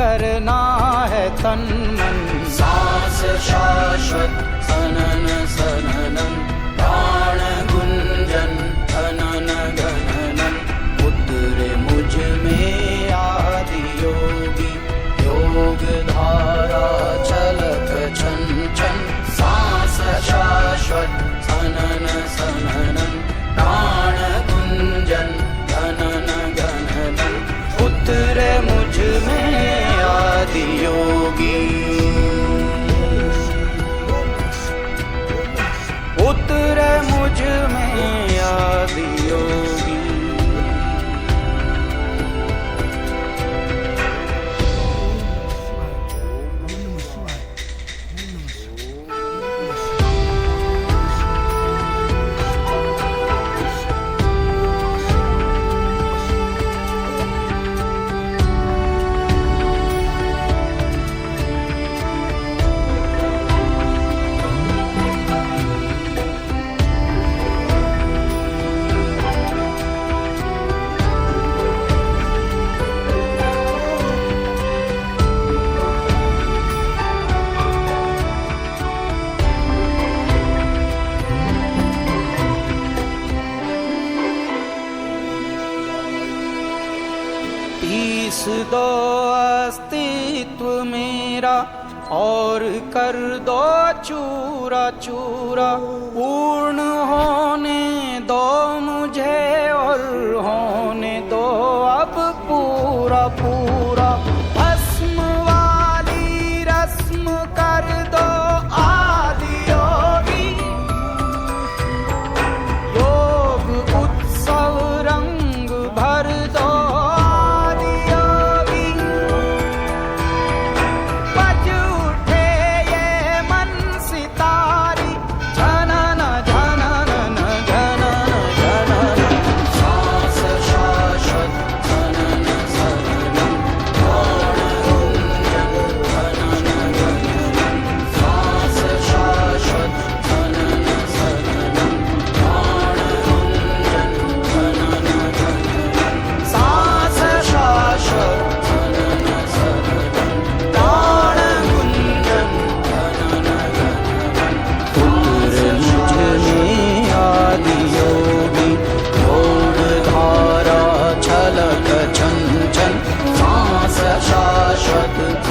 करना है तन मन। सांस शाश्वत सनन सननन, प्राण गुंजन धनन गणनन। उतरे मुझ में आदि योगी, योग धारा छलक छन छन। सांस शाश्वत सनन सननन, प्राण गुंजन धनन गणनन। उतरे मुझ में आदि योगी, उतरे मुझ में आदि योगी। पीस दो अस्तित्व मेरा और कर दो चूरा चूरा। पूर्ण होने दो मुझे और होने दो अब पूरा पूरा। भस्म वाली रस्म कर दो आदि योगी, योग उत्सव रंग भर दो। शाश्वत